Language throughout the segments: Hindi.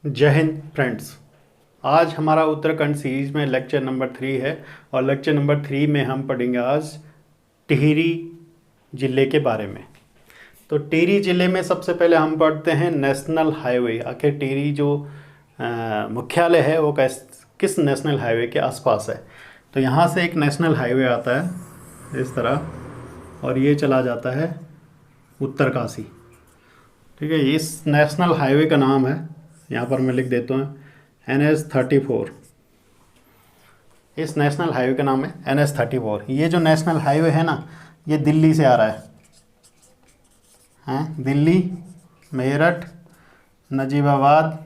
जय हिंद फ्रेंड्स। आज हमारा उत्तराखंड सीरीज में लेक्चर नंबर 3 है और लेक्चर नंबर 3 में हम पढ़ेंगे आज टिहरी ज़िले के बारे में। तो टिहरी ज़िले में सबसे पहले हम पढ़ते हैं नेशनल हाईवे। आखिर टिहरी जो मुख्यालय है वो किस नेशनल हाईवे के आसपास है। तो यहाँ से एक नेशनल हाईवे आता है इस तरह और ये चला जाता है उत्तरकाशी। ठीक है, इस नेशनल हाईवे का नाम है, यहाँ पर मैं लिख देता हूँ, NH34। इस नेशनल हाईवे का नाम है NH34। ये जो नेशनल हाईवे है ना, ये दिल्ली से आ रहा है दिल्ली, मेरठ, नजीबाबाद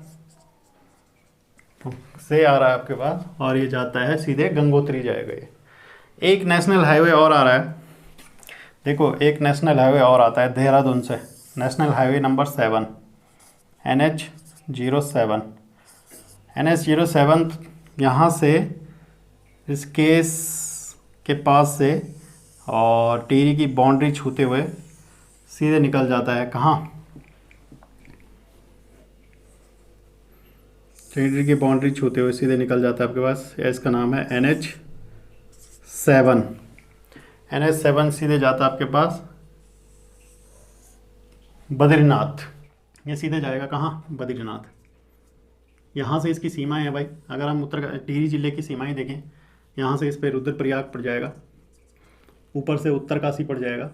से आ रहा है आपके पास और ये जाता है सीधे गंगोत्री जाएगा। ये एक नेशनल हाईवे और आ रहा है, देखो एक नेशनल हाईवे और आता है देहरादून से, national highway number 7 NH07। NH07 यहाँ से इस केस के पास से और टिहरी की बाउंड्री छूते हुए सीधे निकल जाता है कहाँ, टिहरी की बाउंड्री छूते हुए सीधे निकल जाता है आपके पास, इसका नाम है NH7। NH7 सीधे जाता है आपके पास बद्रीनाथ। ये सीधे जाएगा कहाँ, बद्रीनाथ। यहाँ से इसकी सीमाएं हैं भाई, अगर हम टिहरी ज़िले की सीमाएं देखें, यहाँ से इस पर रुद्रप्रयाग पड़ जाएगा, ऊपर से उत्तरकाशी पड़ जाएगा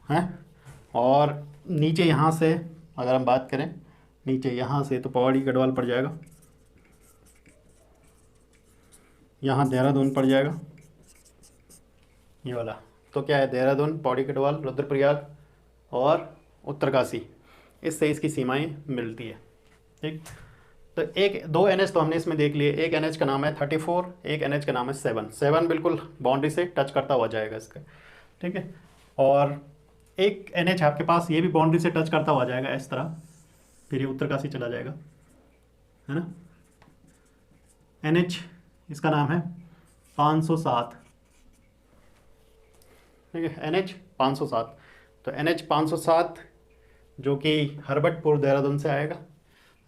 हैं, और नीचे यहाँ से अगर हम बात करें नीचे यहाँ से तो पौड़ी गढ़वाल पड़ जाएगा, यहाँ देहरादून पड़ जाएगा ये वाला। तो क्या है, देहरादून, पौड़ी गढ़वाल, रुद्रप्रयाग और उत्तरकाशी, इससे इसकी सीमाएं मिलती है। ठीक, तो एक दो NH तो हमने इसमें देख लिए। एक NH का नाम है 34, एक NH का नाम है 7 बिल्कुल बाउंड्री से टच करता हुआ जाएगा इसका। ठीक है, और एक NH आपके पास ये भी बाउंड्री से टच करता हुआ जाएगा इस तरह, फिर ये उत्तरकाशी चला जाएगा, है ना। NH इसका नाम है 507। ठीक है, NH 507। तो NH 507 जो कि हरबटपुर देहरादून से आएगा,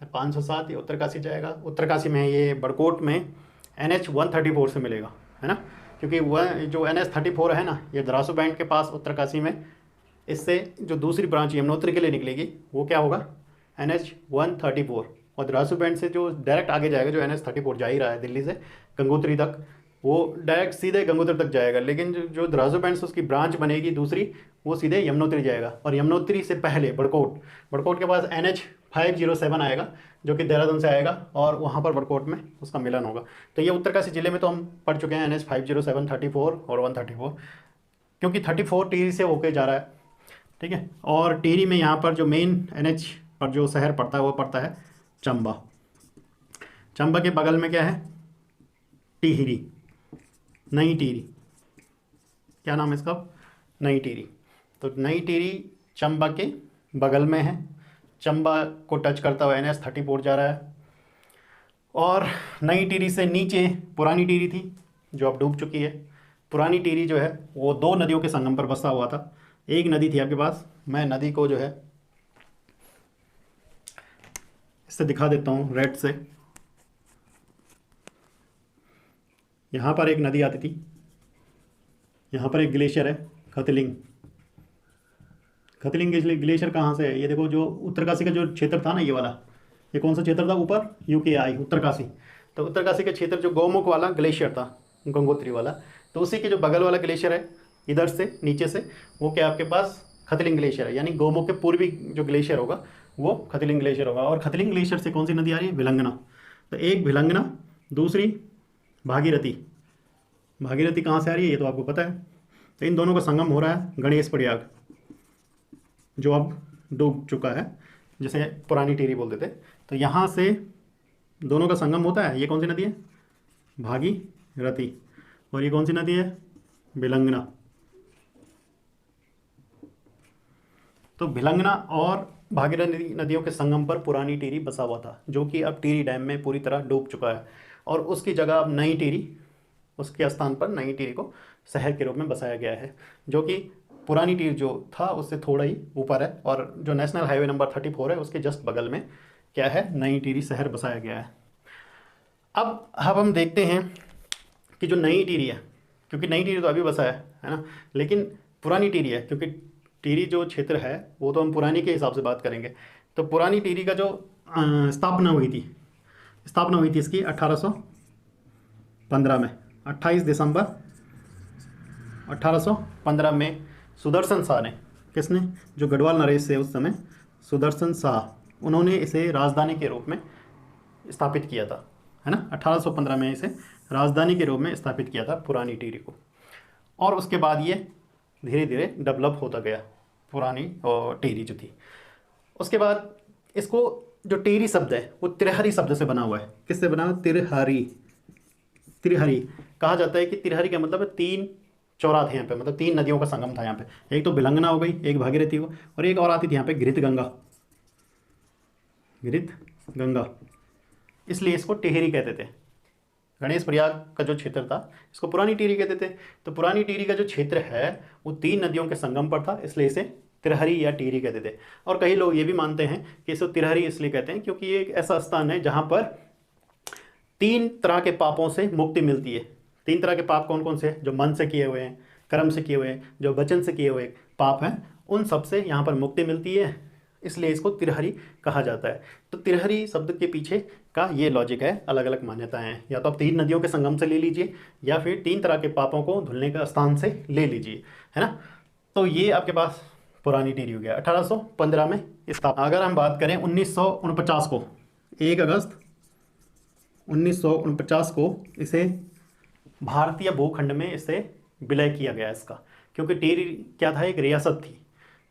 507 ये उत्तरकाशी जाएगा। उत्तरकाशी में ये बड़कोट में NH 134 से मिलेगा, है ना, क्योंकि वह जो NH34 है ना, ये द्रासू बैंड के पास उत्तरकाशी में, इससे जो दूसरी ब्रांच यमुनोत्री के लिए निकलेगी वो क्या होगा, NH 134। और द्रासू बैंड से जो डायरेक्ट आगे जाएगा, जो NH34 जा ही रहा है दिल्ली से गंगोत्री तक, वो डायरेक्ट सीधे गंगोत्री तक जाएगा। लेकिन जो द्रासू बैंड से उसकी ब्रांच बनेगी दूसरी, वो सीधे यमुनोत्री जाएगा। और यमुनोत्री से पहले बड़कोट के पास NH 507 आएगा, जो कि देहरादून से आएगा और वहाँ पर बड़कोट में उसका मिलन होगा। तो ये उत्तरकाशी ज़िले में तो हम पढ़ चुके हैं NH 507, 34 और 134, क्योंकि 34 टिहरी से होके जा रहा है। ठीक है, और टिहरी में यहाँ पर जो मेन NH पर जो शहर पड़ता है वो पड़ता है चंबा। चंबा के बगल में क्या है, टिहरी, नई टिहरी, क्या नाम है इसका, नई टिहरी। तो नई टिहरी चंबा के बगल में है, चंबा को टच करता हुआ NH34 जा रहा है। और नई टिहरी से नीचे पुरानी टिहरी थी जो अब डूब चुकी है। पुरानी टिहरी जो है वो दो नदियों के संगम पर बसा हुआ था। एक नदी थी आपके पास, मैं नदी को जो है इससे दिखा देता हूँ रेड से। यहाँ पर एक नदी आती थी, यहाँ पर एक ग्लेशियर है खतलिंग। खतलिंग ग्लेशियर कहाँ से है, ये देखो, जो उत्तरकाशी का जो क्षेत्र था ना, ये वाला, ये कौन सा क्षेत्र था, ऊपर UKI उत्तरकाशी। तो उत्तरकाशी का क्षेत्र जो गौमुख वाला ग्लेशियर था, गंगोत्री वाला, तो उसी के जो बगल वाला ग्लेशियर है इधर से नीचे से, वो क्या आपके पास खतलिंग ग्लेशियर है। यानी गौमुख के पूर्वी जो ग्लेशियर होगा वो खतलिंग ग्लेशियर होगा। और खतलिंग ग्लेशियर से कौन सी नदी आ रही है, भिलंगना। तो एक भिलंगना, दूसरी भागीरथी। भागीरथी कहाँ से आ रही है ये तो आपको पता है। तो इन दोनों का संगम हो रहा है गणेश प्रयाग, जो अब डूब चुका है, जिसे पुरानी टिहरी बोलते थे। तो यहाँ से दोनों का संगम होता है। ये कौन सी नदी है, भागीरथी, और ये कौन सी नदी है, भिलंगना। तो भिलंगना और भागीरथी नदियों के संगम पर पुरानी टिहरी बसा हुआ था, जो कि अब टिहरी डैम में पूरी तरह डूब चुका है। और उसकी जगह अब नई टिहरी, उसके स्थान पर नई टिहरी को शहर के रूप में बसाया गया है, जो कि पुरानी टिहरी जो था उससे थोड़ा ही ऊपर है। और जो नेशनल हाईवे नंबर 34 है उसके जस्ट बगल में क्या है, नई टिहरी शहर बसाया गया है। अब हम देखते हैं कि जो नई टिहरी है, क्योंकि नई टिहरी तो अभी बसा है ना, लेकिन पुरानी टिहरी है, क्योंकि टिहरी जो क्षेत्र है वो तो हम पुरानी के हिसाब से बात करेंगे। तो पुरानी टिहरी का जो स्थापना हुई थी इसकी 1815 में, 28 दिसंबर 1815 में सुदर्शन शाह ने, किसने, जो गढ़वाल नरेश थे उस समय, सुदर्शन शाह, उन्होंने इसे राजधानी के रूप में स्थापित किया था, है ना। 1815 में इसे राजधानी के रूप में स्थापित किया था पुरानी टिहरी को। और उसके बाद ये धीरे धीरे डेवलप होता गया पुरानी और टिहरी जो थी। उसके बाद इसको, जो टिहरी शब्द है वो त्रिहरी शब्द से बना हुआ है। किससे बना हुआ, त्रिहरी। त्रिहरी कहा जाता है कि त्रिहरी का मतलब है तीन चौराहे यहाँ पे, मतलब तीन नदियों का संगम था यहाँ पे। एक तो बिलंगना हो गई, एक भागीरथी हो, और एक और आती थी यहाँ पे घृत गंगा, घृत गंगा, इसलिए इसको टिहरी कहते थे। गणेश प्रयाग का जो क्षेत्र था इसको पुरानी टिहरी कहते थे। तो पुरानी टिहरी का जो क्षेत्र है वो तीन नदियों के संगम पर था, इसलिए इसे त्रिहरी या टिहरी कहते थे। और कई लोग ये भी मानते हैं कि इसे त्रिहरी इसलिए कहते हैं क्योंकि ये एक ऐसा स्थान है जहाँ पर तीन तरह के पापों से मुक्ति मिलती है। तीन तरह के पाप कौन कौन से हैं, जो मन से किए हुए हैं, कर्म से किए हुए हैं, जो वचन से किए हुए पाप हैं, उन सब से यहाँ पर मुक्ति मिलती है, इसलिए इसको त्रिहरी कहा जाता है। तो त्रिहरी शब्द के पीछे का ये लॉजिक है, अलग अलग मान्यताएं हैं। या तो आप तीन नदियों के संगम से ले लीजिए, या फिर तीन तरह के पापों को धुलने का स्थान से ले लीजिए, है ना। तो ये आपके पास पुरानी टिहरी हो गया। 1815 में स्थापना। अगर हम बात करें 1949 को, 1 अगस्त 1949 को इसे भारतीय भूखंड में इसे विलय किया गया इसका, क्योंकि टिहरी क्या था, एक रियासत थी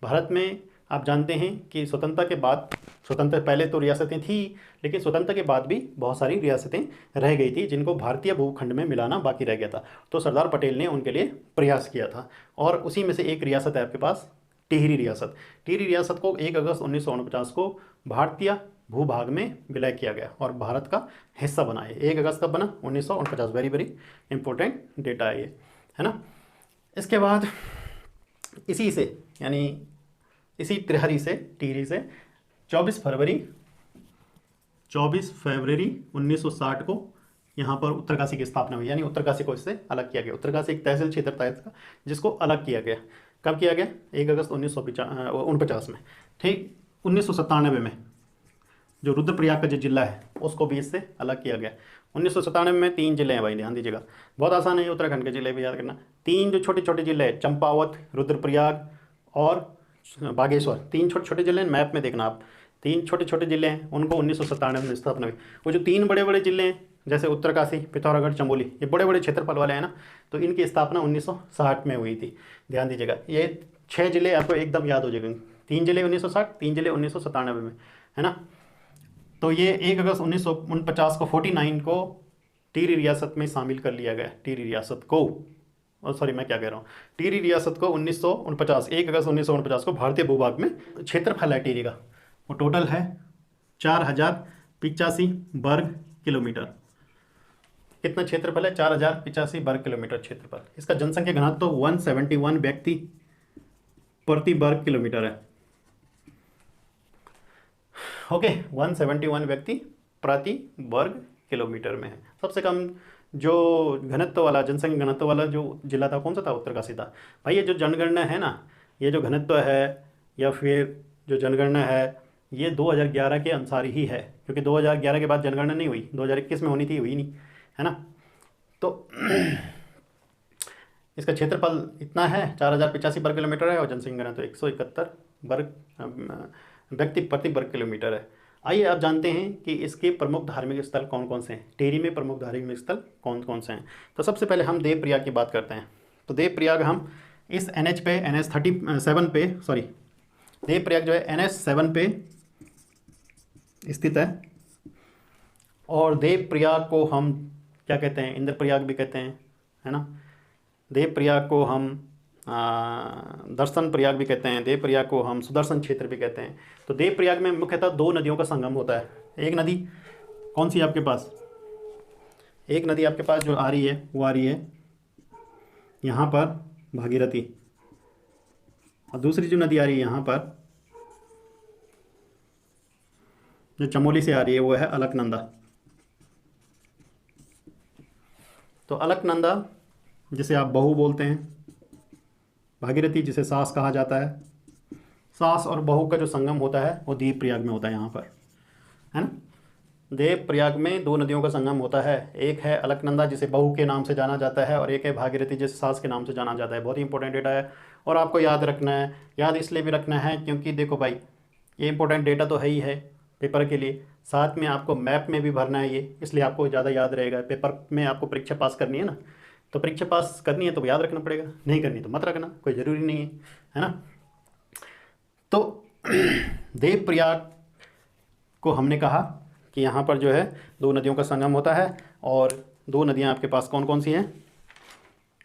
भारत में। आप जानते हैं कि स्वतंत्रता के बाद, स्वतंत्र पहले तो रियासतें थी, लेकिन स्वतंत्रता के बाद भी बहुत सारी रियासतें रह गई थी जिनको भारतीय भूखंड में मिलाना बाकी रह गया था। तो सरदार पटेल ने उनके लिए प्रयास किया था, और उसी में से एक रियासत है आपके पास टिहरी रियासत। टिहरी रियासत को 1 अगस्त 1949 को भारतीय भूभाग में विलय किया गया और भारत का हिस्सा बना है। 1 अगस्त कब बना, 1949। वेरी वेरी इंपॉर्टेंट डेटा है ये, है ना। इसके बाद इसी से, यानी इसी त्रिहरी से, टिहरी से 24 फरवरी 1960 को यहाँ पर उत्तरकाशी की स्थापना हुई, यानी उत्तरकाशी को इससे अलग किया गया। उत्तरकाशी एक तहसील क्षेत्र था इसका, जिसको अलग किया गया। कब किया गया, 1 अगस्त 1949 में। ठीक 1997 में जो रुद्रप्रयाग का जो जिला है उसको भी इससे अलग किया गया। 1997 में 3 जिले हैं भाई, ध्यान दीजिएगा, बहुत आसान है उत्तराखंड के जिले भी याद करना। 3 जो छोटे छोटे जिले हैं, चंपावत, रुद्रप्रयाग और बागेश्वर, 3 छोटे छोटे जिले हैं, मैप में देखना आप। 3 छोटे छोटे जिले हैं, उनको 1997 में स्थापना हुई। वो जो 3 बड़े बड़े जिले हैं, जैसे उत्तरकाशी, पिथौरागढ़, चमोली, ये बड़े बड़े क्षेत्रफल वाले हैं ना, तो इनकी स्थापना 1960 में हुई थी। ध्यान दीजिएगा, ये 6 जिले आपको एकदम याद हो जाएंगे। 3 जिले 1960, 3 जिले 1997 में, है ना। तो ये 1 अगस्त 1949 को 49 को टिहरी रियासत में शामिल कर लिया गया। टिहरी रियासत को, सॉरी मैं क्या कह रहा हूँ, टिहरी रियासत को 1949, 1 अगस्त 1949 को भारतीय भूभाग में क्षेत्रफल है टिहरी का, वो टोटल है 4085 वर्ग किलोमीटर। कितना क्षेत्रफल है, 4085 वर्ग किलोमीटर क्षेत्रफल। इसका जनसंख्या घनत्व तो 171 व्यक्ति प्रति वर्ग किलोमीटर है। ओके, 171 व्यक्ति प्रति वर्ग किलोमीटर में है। सबसे कम जो घनत्व वाला, जनसंख्या घनत्व वाला जो जिला था, कौन सा था, उत्तरकाशी था। भाई ये जो जनगणना है ना, ये जो घनत्व है या फिर जो जनगणना है, ये 2011 के अनुसार ही है, क्योंकि 2011 के बाद जनगणना नहीं हुई, 2021 में होनी थी, हुई नहीं, है ना। तो इसका क्षेत्रफल इतना है, 4085 वर्ग किलोमीटर है, और जनसंख्या घनत्व 171 वर्ग व्यक्ति प्रति वर्ग किलोमीटर है। आइए आप जानते हैं कि इसके प्रमुख धार्मिक स्थल कौन कौन से हैं, टिहरी में प्रमुख धार्मिक स्थल कौन कौन से हैं। तो सबसे पहले हम देवप्रयाग की बात करते हैं। तो देवप्रयाग हम इस NH पे, NH37 पे, सॉरी देवप्रयाग जो है NH7 पे स्थित है, और देवप्रयाग को हम क्या कहते हैं, इंद्रप्रयाग भी कहते हैं, है ना। देवप्रयाग को हम दर्शन प्रयाग भी कहते हैं, देवप्रयाग को हम सुदर्शन क्षेत्र भी कहते हैं। तो देवप्रयाग में मुख्यतः 2 नदियों का संगम होता है। एक नदी कौन सी आपके पास, एक नदी आपके पास जो आ रही है वो आ रही है यहाँ पर भागीरथी, और दूसरी जो नदी आ रही है यहाँ पर जो चमोली से आ रही है वो है अलकनंदा। तो अलकनंदा जिसे आप बहू बोलते हैं, भागीरथी जिसे सास कहा जाता है, सास और बहू का जो संगम होता है वो दीप प्रयाग में होता है यहाँ पर, है ना। देव प्रयाग में दो नदियों का संगम होता है, एक है अलकनंदा जिसे बहू के नाम से जाना जाता है, और एक है भागीरथी जिसे सास के नाम से जाना जाता है। बहुत ही इंपॉर्टेंट डेटा है और आपको याद रखना है। याद इसलिए भी रखना है क्योंकि देखो भाई, ये इंपॉर्टेंट डेटा तो है ही है पेपर के लिए, साथ में आपको मैप में भी भरना है ये, इसलिए आपको ज़्यादा याद रहेगा। पेपर में आपको परीक्षा पास करनी है ना, तो परीक्षा पास करनी है तो याद रखना पड़ेगा, नहीं करनी तो मत रखना, कोई ज़रूरी नहीं है ना। तो देव प्रयाग को हमने कहा कि यहाँ पर जो है दो नदियों का संगम होता है, और दो नदियाँ आपके पास कौन कौन सी हैं?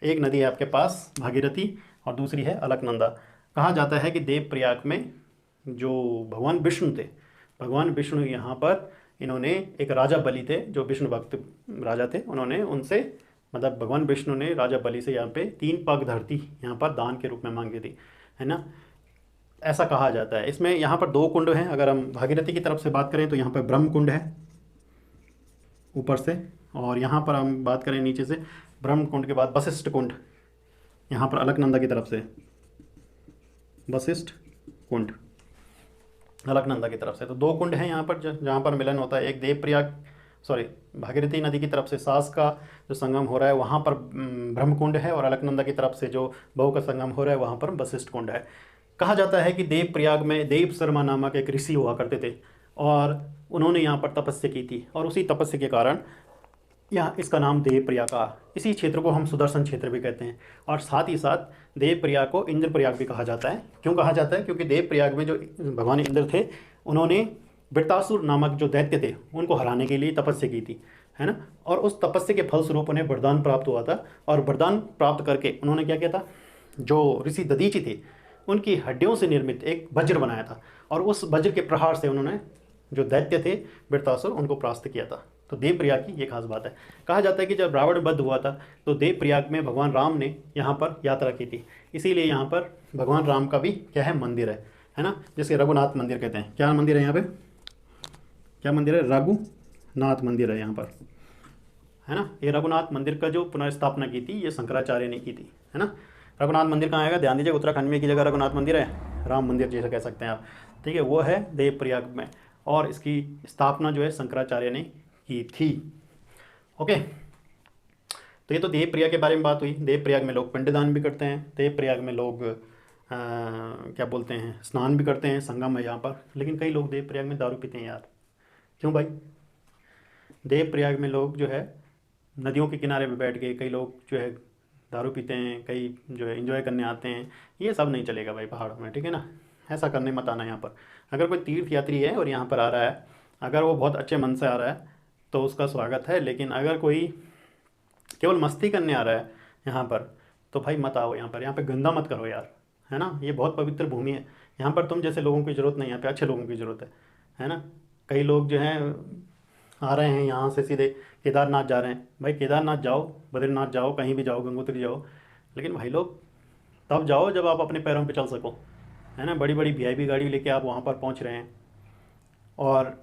एक नदी है आपके पास भागीरथी और दूसरी है अलकनंदा। कहा जाता है कि देव प्रयाग में जो भगवान विष्णु थे, भगवान विष्णु यहाँ पर इन्होंने एक राजा बलि थे जो विष्णु भक्त राजा थे, उन्होंने उनसे मतलब भगवान विष्णु ने राजा बलि से यहाँ पे 3 पग धरती यहाँ पर दान के रूप में मांगी थी, है ना, ऐसा कहा जाता है। इसमें यहाँ पर 2 कुंड हैं। अगर हम भागीरथी की तरफ से बात करें तो यहाँ पर ब्रह्म कुंड है ऊपर से, और यहाँ पर हम बात करें नीचे से, ब्रह्म कुंड के बाद वशिष्ठ कुंड यहाँ पर अलकनंदा की तरफ से, वशिष्ठ कुंड अलकनंदा की तरफ से। तो 2 कुंड हैं यहाँ पर जहाँ पर मिलन होता है। एक देवप्रयाग भागीरथी नदी की तरफ से सास का जो संगम हो रहा है वहाँ पर ब्रह्म कुंड है, और अलकनंदा की तरफ से जो बहू का संगम हो रहा है वहाँ पर वशिष्ठ कुंड है। कहा जाता है कि देव प्रयाग में देव शर्मा नामक एक ऋषि हुआ करते थे, और उन्होंने यहाँ पर तपस्या की थी, और उसी तपस्या के कारण यहाँ इसका नाम देव प्रयाग का। इसी क्षेत्र को हम सुदर्शन क्षेत्र भी कहते हैं, और साथ ही साथ देव प्रयाग को इंद्र प्रयाग भी कहा जाता है। क्यों कहा जाता है? क्योंकि देव प्रयाग में जो भगवान इंद्र थे उन्होंने वृत्तासुर नामक जो दैत्य थे उनको हराने के लिए तपस्या की थी, है ना, और उस तपस्या के फलस्वरूप उन्हें वरदान प्राप्त हुआ था, और वरदान प्राप्त करके उन्होंने क्या किया था, जो ऋषि दधीचि थे उनकी हड्डियों से निर्मित एक वज्र बनाया था, और उस वज्र के प्रहार से उन्होंने जो दैत्य थे वृत्तासुर उनको परास्त किया था। तो देव प्रयाग की ये खास बात है। कहा जाता है कि जब रावण वध हुआ था तो देव प्रयाग में भगवान राम ने यहाँ पर यात्रा की थी, इसीलिए यहाँ पर भगवान राम का भी क्या है, मंदिर है ना, जिसे रघुनाथ मंदिर कहते हैं। क्या मंदिर है यहाँ पे? क्या मंदिर है? रघुनाथ मंदिर है यहाँ पर, है ना। ये रघुनाथ मंदिर का जो पुनर्स्थापना की थी ये शंकराचार्य ने की थी, है ना। रघुनाथ मंदिर कहाँ आएगा? ध्यान दीजिए, उत्तराखंड में की जगह रघुनाथ मंदिर है, राम मंदिर जैसे कह सकते हैं आप, ठीक है, वो है देव प्रयाग में, और इसकी स्थापना जो है शंकराचार्य ने की थी। ओके, तो ये तो देव प्रयाग के बारे में बात हुई। देव प्रयाग में लोग पिंडदान भी करते हैं, देव प्रयाग में लोग क्या बोलते हैं, स्नान भी करते हैं, संगम है यहाँ पर। लेकिन कई लोग देव प्रयाग में दारू पीते हैं यार, क्यों भाई? देव प्रयाग में लोग जो है नदियों के किनारे पे बैठ के कई लोग जो है दारू पीते हैं, कई जो है एंजॉय करने आते हैं। ये सब नहीं चलेगा भाई पहाड़ों में, ठीक है ना, ऐसा करने मत आना यहाँ पर। अगर कोई तीर्थ यात्री है और यहाँ पर आ रहा है, अगर वो बहुत अच्छे मन से आ रहा है तो उसका स्वागत है, लेकिन अगर कोई केवल मस्ती करने आ रहा है यहाँ पर तो भाई मत आओ यहाँ पर। यहाँ पे गंदा मत करो यार, है ना। ये बहुत पवित्र भूमि है, यहाँ पर तुम जैसे लोगों की ज़रूरत नहीं, यहाँ पे अच्छे लोगों की ज़रूरत है ना। कई लोग जो हैं आ रहे हैं यहाँ से सीधे केदारनाथ जा रहे हैं। भाई केदारनाथ जाओ, बद्रीनाथ जाओ, कहीं भी जाओ, गंगोत्री जाओ, लेकिन भाई लोग तब जाओ जब आप अपने पैरों पे चल सको, है ना। बड़ी बड़ी वीआईपी गाड़ी लेके आप वहाँ पर पहुँच रहे हैं और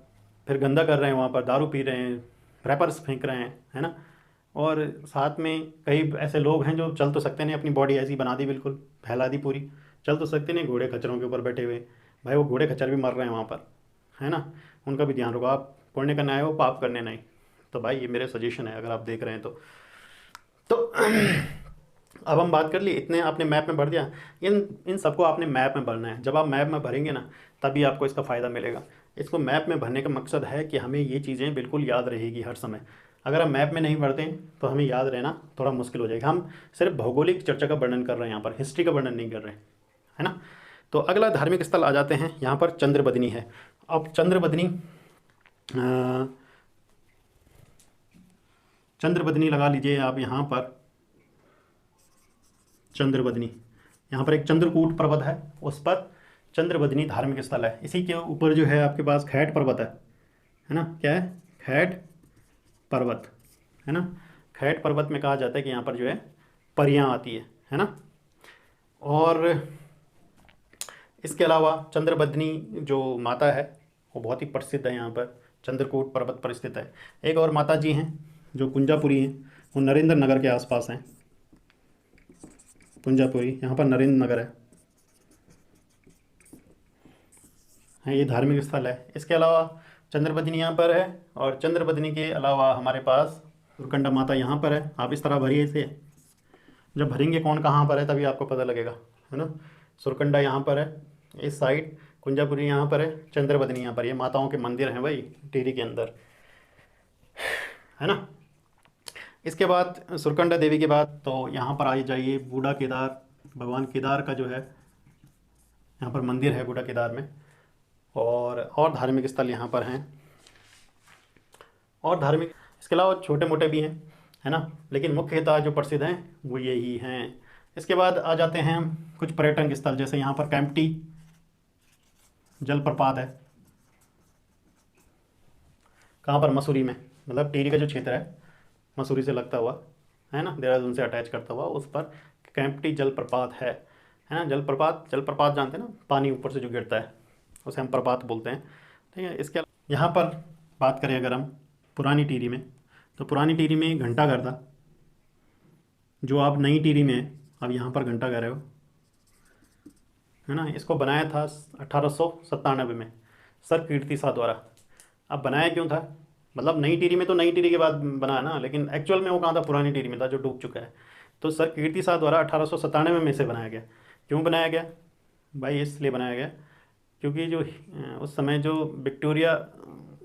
फिर गंदा कर रहे हैं, वहाँ पर दारू पी रहे हैं, रैपर्स फेंक रहे हैं, है ना। और साथ में कई ऐसे लोग हैं जो चल तो सकते नहीं, अपनी बॉडी ऐसी बना दी, बिल्कुल फैला दी पूरी, चल तो सकते नहीं, घोड़े खच्चरों के ऊपर बैठे हुए। भाई वो घोड़े खच्चर भी मर रहे हैं वहाँ पर, है ना। उनका भी ध्यान रखो, आप पुण्य करने आए हो, पाप करने नहीं। तो भाई ये मेरे सजेशन है अगर आप देख रहे हैं तो अब हम बात कर ली, इतने आपने मैप में भर दिया। इन सबको आपने मैप में भरना है। जब आप मैप में भरेंगे ना तभी आपको इसका फ़ायदा मिलेगा। इसको मैप में भरने का मकसद है कि हमें ये चीज़ें बिल्कुल याद रहेगी हर समय। अगर हम मैप में नहीं भरते हैं तो हमें याद रहना थोड़ा मुश्किल हो जाएगा। हम सिर्फ भौगोलिक चर्चा का वर्णन कर रहे हैं यहाँ पर, हिस्ट्री का वर्णन नहीं कर रहे हैं, है ना। तो अगला धार्मिक स्थल आ जाते हैं, यहाँ पर चंद्रबदनी है। अब चंद्रबदनी लगा लीजिए आप यहाँ पर। चंद्रबदनी, यहाँ पर एक चंद्रकूट पर्वत है, उस पर चंद्रबदनी धार्मिक स्थल है। इसी के ऊपर जो है आपके पास खैट पर्वत है ना। क्या है? खैट पर्वत, है ना। खैट पर्वत में कहा जाता है कि यहाँ पर जो है परियां आती है ना। और इसके अलावा चंद्रबदनी जो माता है वो बहुत ही प्रसिद्ध है यहाँ पर, चंद्रकूट पर्वत पर स्थित है। एक और माता जी हैं जो कुंजापुरी हैं, वो नरेंद्र नगर के आसपास हैं। कुंजापुरी, यहाँ पर नरेंद्र नगर है, ये धार्मिक स्थल है। इसके अलावा चंद्रबदनी यहाँ पर है, और चंद्रबदनी के अलावा हमारे पास सुरकंडा माता यहाँ पर है। आप इस तरह भरिए इसे, जब भरेंगे कौन कहाँ पर है तभी आपको पता लगेगा, है ना। सुरकंडा यहाँ पर है इस साइड, कुंजापुरी यहाँ पर है, चंद्रबदनी यहाँ पर। ये माताओं के मंदिर हैं भाई टिहरी के अंदर, है ना। इसके बाद सुरकंडा देवी के बाद तो यहाँ पर आ जाइए बूढ़ा केदार, भगवान केदार का जो है यहाँ पर मंदिर है बूढ़ा केदार में। और धार्मिक स्थल यहाँ पर हैं, और धार्मिक, इसके अलावा छोटे मोटे भी हैं, है ना, लेकिन मुख्यतः जो प्रसिद्ध हैं वो यही हैं। इसके बाद आ जाते हैं हम कुछ पर्यटन स्थल, जैसे यहाँ पर कैंपटी जलप्रपात है। कहाँ पर? मसूरी में, मतलब टिहरी का जो क्षेत्र है मसूरी से लगता हुआ, है ना, देहरादून से अटैच करता हुआ, उस पर कैंपटी जलप्रपात है ना। जलप्रपात जानते हैं ना, पानी ऊपर से जो गिरता है उसे हम प्रपात बोलते हैं, ठीक है। इसके यहाँ पर बात करें अगर हम पुरानी टिहरी में, तो पुरानी टिहरी में घंटाघर था, जो आप नई टिहरी में है, अब यहाँ पर घंटाघर है वो, है ना। इसको बनाया था 1897 में सर कीर्ति शाह द्वारा। अब बनाया क्यों था? मतलब नई टिहरी में तो नई टिहरी के बाद बना ना, लेकिन एक्चुअल में वो कहाँ था? पुरानी टिहरी में था, जो डूब चुका है। तो सर कीर्ति शाह द्वारा 1897 में से बनाया गया। क्यों बनाया गया भाई? इसलिए बनाया गया क्योंकि जो उस समय जो विक्टोरिया,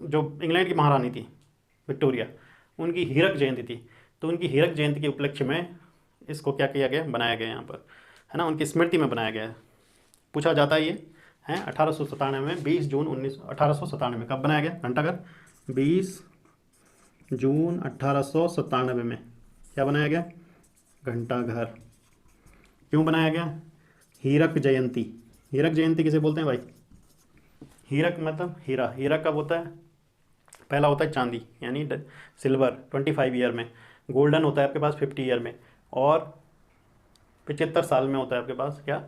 जो इंग्लैंड की महारानी थी विक्टोरिया, उनकी हीरक जयंती थी। तो उनकी हीरक जयंती के उपलक्ष्य में इसको क्या किया गया? बनाया गया यहाँ पर, है ना, उनकी स्मृति में बनाया गया है। पूछा जाता है ये है 1897 में, 20 जून 1897 में। कब बनाया गया घंटाघर? 20 जून 1897 में क्या बनाया गया? घंटाघर। क्यों बनाया गया? हीरक जयंती। हीरक जयंती किसे बोलते हैं भाई? हीरक मतलब हीरा। हीरा कब होता है? पहला होता है चांदी यानी सिल्वर 25 ईयर में, गोल्डन होता है आपके पास 50 ईयर में, और 75 साल में होता है आपके पास क्या?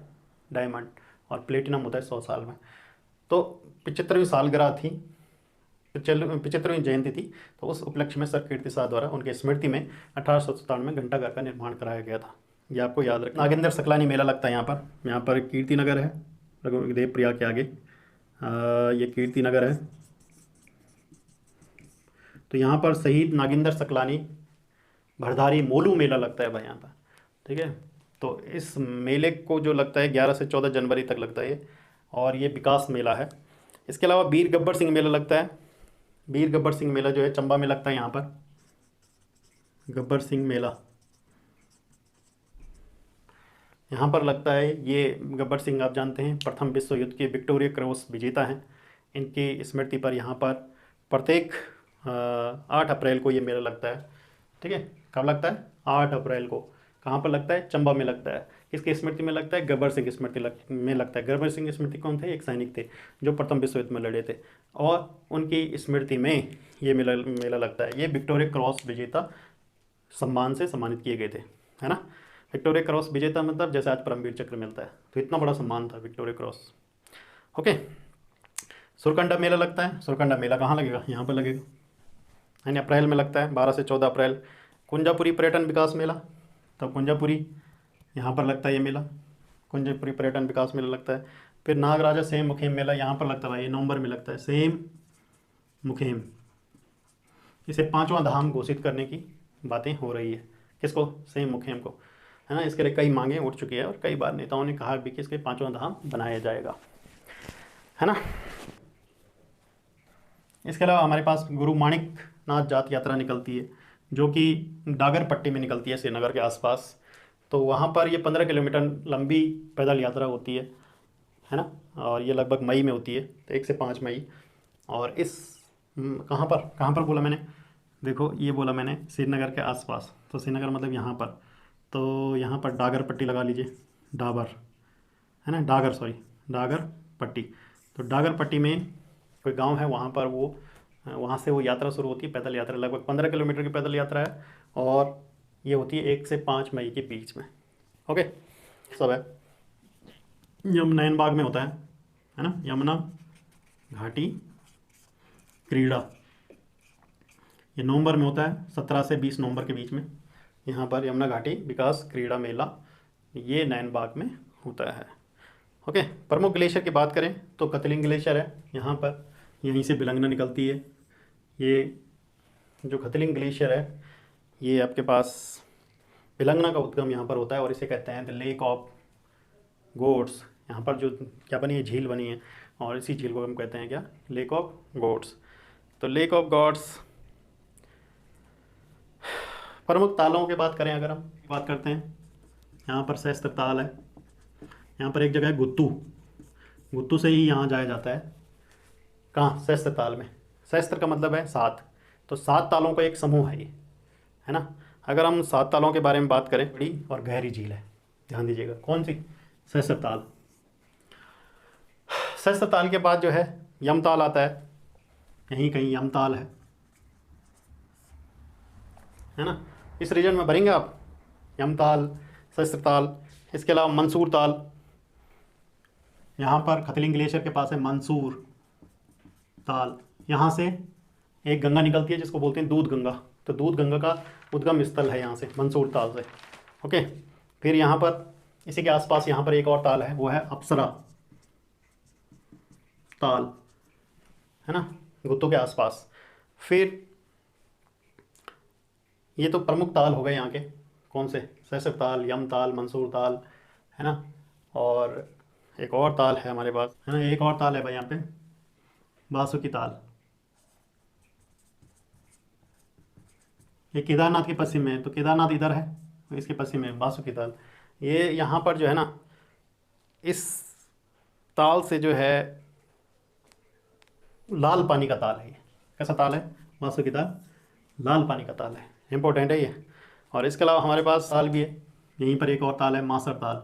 डायमंड। और प्लेटिनम होता है 100 साल में। तो 75वीं सालगिरह थी, 75वीं जयंती थी, तो उस उपलक्ष्य में सर कीर्ति शाह द्वारा उनके स्मृति में 1897 में घंटाघर का निर्माण कराया गया था। ये आपको याद रखना। नागेंद्र सकलानी मेला लगता है यहाँ पर कीर्ति नगर है, रघुदेव प्रयाग के आगे, ये कीर्ति नगर है। तो यहाँ पर शहीद नागेंद्र सकलानी भरधारी मोलू मेला लगता है भाई यहाँ पर, ठीक है। तो इस मेले को जो लगता है 11 से 14 जनवरी तक लगता है ये, और ये विकास मेला है। इसके अलावा वीर गब्बर सिंह मेला लगता है। वीर गब्बर सिंह मेला जो है चंबा में लगता है। यहाँ पर गब्बर सिंह मेला यहाँ पर लगता है। ये गब्बर सिंह आप जानते हैं प्रथम विश्व युद्ध के विक्टोरिया क्रॉस विजेता हैं। इनकी स्मृति पर यहाँ पर प्रत्येक 8 अप्रैल को ये मेला लगता है, ठीक है। कब लगता है? 8 अप्रैल को। कहाँ पर लगता है? चंबा में लगता है। किसकी स्मृति में लगता है? गब्बर सिंह की स्मृति में लगता है। गब्बर सिंह की स्मृति कौन थे? एक सैनिक थे जो प्रथम विश्व युद्ध में लड़े थे, और उनकी स्मृति में ये मेला लगता है। ये विक्टोरिया क्रॉस विजेता सम्मान से सम्मानित किए गए थे, है ना। विक्टोरिया क्रॉस विजेता मतलब जैसे आज परमवीर चक्र मिलता है, तो इतना बड़ा सम्मान था विक्टोरिया क्रॉस। ओके। सुरकंडा मेला लगता है। सुरकंडा मेला कहाँ लगेगा? यहाँ पर लगेगा, यानी अप्रैल में लगता है, 12 से 14 अप्रैल। कुंजापुरी पर्यटन विकास मेला, तो कुंजापुरी यहाँ पर लगता है ये मेला, कुंजापुरी पर्यटन विकास मेला लगता है। फिर नागराजा सेम मुखेम मेला यहाँ पर लगता है भाई, ये नवंबर में लगता है। सेम मुखेम, इसे 5वां धाम घोषित करने की बातें हो रही है। किसको? सेम मुखेम को, है ना। इसके लिए कई मांगें उठ चुकी है, और कई बार नेताओं ने कहा भी कि इसके 5वां धाम बनाया जाएगा, है ना। इसके अलावा हमारे पास गुरु माणिक नाथ जात यात्रा निकलती है, जो कि डागर पट्टी में निकलती है, श्रीनगर के आसपास। तो वहाँ पर ये 15 किलोमीटर लंबी पैदल यात्रा होती है ना, और ये लगभग मई में होती है, तो 1 से 5 मई। और इस कहाँ पर बोला मैंने? देखो ये बोला मैंने श्रीनगर के आसपास, तो श्रीनगर मतलब यहाँ पर। तो यहाँ पर डागर पट्टी लगा लीजिए, डाबर, है ना, डागर, सॉरी, डागर पट्टी। तो डागर पट्टी में कोई गांव है, वहाँ पर वहाँ से वो यात्रा शुरू होती है, पैदल यात्रा। लगभग 15 किलोमीटर की पैदल यात्रा है, और ये होती है 1 से 5 मई के बीच में। ओके, सब है। यमुना बाग में होता है ना, यमुना घाटी क्रीड़ा, ये नवंबर में होता है, 17 से 20 नवंबर के बीच में। यहाँ पर यमुना घाटी विकास क्रीड़ा मेला ये नैन बाग में होता है। ओके, प्रमुख ग्लेशियर की बात करें तो कतलिंग ग्लेशियर है यहाँ पर, यहीं से बिलंगना निकलती है। ये जो कतलिंग ग्लेशियर है ये आपके पास बिलंगना का उद्गम यहाँ पर होता है और इसे कहते हैं द लेक ऑफ गोड्स। यहाँ पर जो क्या बनी है, झील बनी है, और इसी झील को हम कहते हैं क्या, लेक ऑफ गोड्स। तो लेक ऑफ गॉड्स। प्रमुख तालों की बात करें, अगर हम बात करते हैं, यहाँ पर सहस्त्र ताल है, यहाँ पर एक जगह है गुत्तू, गुत्तू से ही यहाँ जाया जाता है, कहाँ, सहस्त्र ताल में। सहस्त्र का मतलब है 7, तो 7 तालों का एक समूह है ये, है ना। अगर हम 7 तालों के बारे में बात करें, बड़ी और गहरी झील है, ध्यान दीजिएगा, कौन सी, सहस्त्र ताल। सहस्त्र ताल के बाद जो है यमताल आता है, यहीं कहीं यमताल है ना। इस रीजन में भरेंगे आप, यमताल, सहस्त्र ताल। इसके अलावा मंसूर ताल, यहाँ पर खतलिंग ग्लेशियर के पास है मंसूर ताल। यहाँ से एक गंगा निकलती है जिसको बोलते हैं दूध गंगा, तो दूध गंगा का उद्गम स्थल है यहाँ से, मंसूर ताल से। ओके, फिर यहाँ पर इसी के आसपास यहाँ पर एक और ताल है, वो है अप्सरा ताल, है ना, गुत्तू के आसपास। फिर ये तो प्रमुख ताल हो गए यहाँ के, कौन से, सहस्त्र ताल, यम ताल, मंसूर ताल, है ना। और एक और ताल है हमारे पास, है ना, एक और ताल है भाई यहाँ पे, बासुकी ताल। ये केदारनाथ के पश्चिम में है, तो केदारनाथ इधर है, इसके पश्चिम में बासुकी ताल। ये यहाँ पर जो है ना, इस ताल से जो है लाल पानी का ताल है ये। कैसा ताल है, बासुकी ताल, लाल पानी का ताल है, इंपॉर्टेंट है ये। और इसके अलावा हमारे पास ताल भी है, यहीं पर एक और ताल है मासर ताल,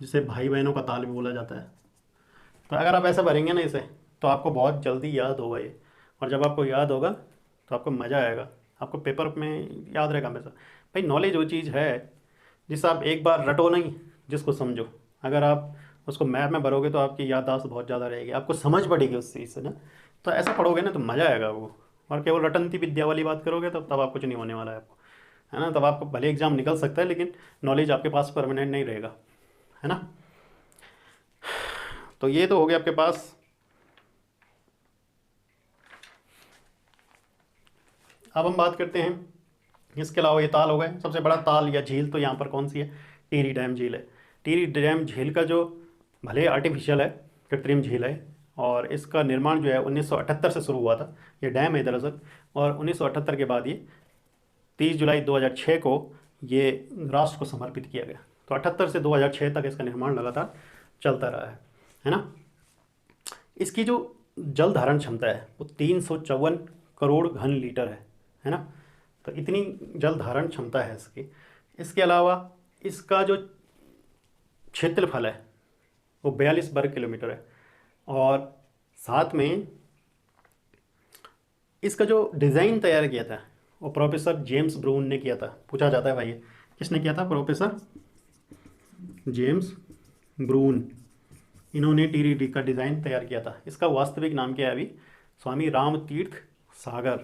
जिसे भाई बहनों का ताल भी बोला जाता है। तो अगर आप ऐसा भरेंगे ना इसे, तो आपको बहुत जल्दी याद होगा ये, और जब आपको याद होगा तो आपको मज़ा आएगा, आपको पेपर में याद रहेगा हमेशा। भाई नॉलेज वो चीज़ है जिसे आप एक बार रटो नहीं, जिसको समझो। अगर आप उसको मैप में भरोगे तो आपकी याददाश्त बहुत ज़्यादा रहेगी, आपको समझ पड़ेगी उस चीज़ से ना। तो ऐसा पढ़ोगे ना तो मज़ा आएगा वो। और केवल रटंती विद्या वाली बात करोगे तो तब आप कुछ नहीं होने वाला है आपको, है ना। तब आपको भले एग्ज़ाम निकल सकता है लेकिन नॉलेज आपके पास परमानेंट नहीं रहेगा, है ना। तो ये तो हो गया आपके पास। अब हम बात करते हैं, इसके अलावा ये ताल हो गए। सबसे बड़ा ताल या झील तो यहाँ पर कौन सी है, टिहरी डैम झील है। टिहरी डैम झील का जो भले आर्टिफिशियल है, कृत्रिम झील है, और इसका निर्माण जो है 1978 से शुरू हुआ था। ये डैम है दरअसल, और 1978 के बाद ये 30 जुलाई 2006 को ये राष्ट्र को समर्पित किया गया। तो 78 से 2006 तक इसका निर्माण लगातार चलता रहा है ना। इसकी जो जल धारण क्षमता है वो 354 करोड़ घन लीटर है ना। तो इतनी जल धारण क्षमता है इसकी। इसके अलावा इसका जो क्षेत्रफल है वो 42 वर्ग किलोमीटर है, और साथ में इसका जो डिज़ाइन तैयार किया था वो प्रोफेसर जेम्स ब्रून ने किया था। पूछा जाता है भाई ये किसने किया था, प्रोफेसर जेम्स ब्रून, इन्होंने टिहरी का डिज़ाइन तैयार किया था। इसका वास्तविक नाम क्या है अभी, स्वामी राम तीर्थ सागर।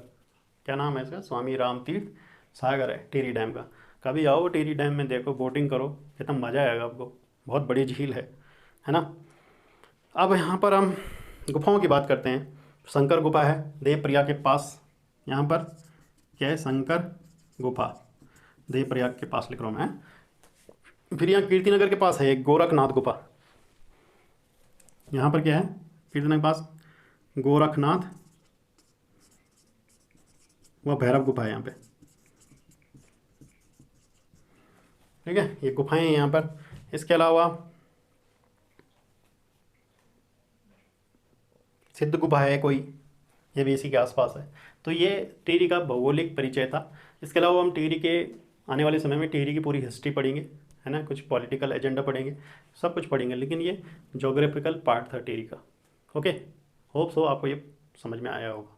क्या नाम है इसका, स्वामी राम तीर्थ सागर है टिहरी डैम का। कभी आओ टिहरी डैम में, देखो, बोटिंग करो, कितना मज़ा आएगा आपको। बहुत बड़ी झील है ना। अब यहाँ पर हम गुफाओं की बात करते हैं। शंकर गुफा है देवप्रयाग के पास, यहाँ पर क्या है, शंकर गुफा देवप्रयाग के पास लिख रहा हूँ मैं। फिर यहाँ कीर्तिनगर के पास है एक गोरखनाथ गुफा। यहाँ पर क्या है, कीर्तिनगर के पास गोरखनाथ व भैरव गुफा है यहाँ पे, ठीक है। ये गुफाएं हैं यहाँ पर। इसके अलावा सिद्ध गुफा है कोई, ये भी इसी के आसपास है। तो ये टिहरी का भौगोलिक परिचय था। इसके अलावा हम टिहरी के आने वाले समय में टिहरी की पूरी हिस्ट्री पढ़ेंगे, है ना, कुछ पॉलिटिकल एजेंडा पढ़ेंगे, सब कुछ पढ़ेंगे, लेकिन ये जोग्राफिकल पार्ट था टिहरी का। ओके, होप सो आपको ये समझ में आया होगा।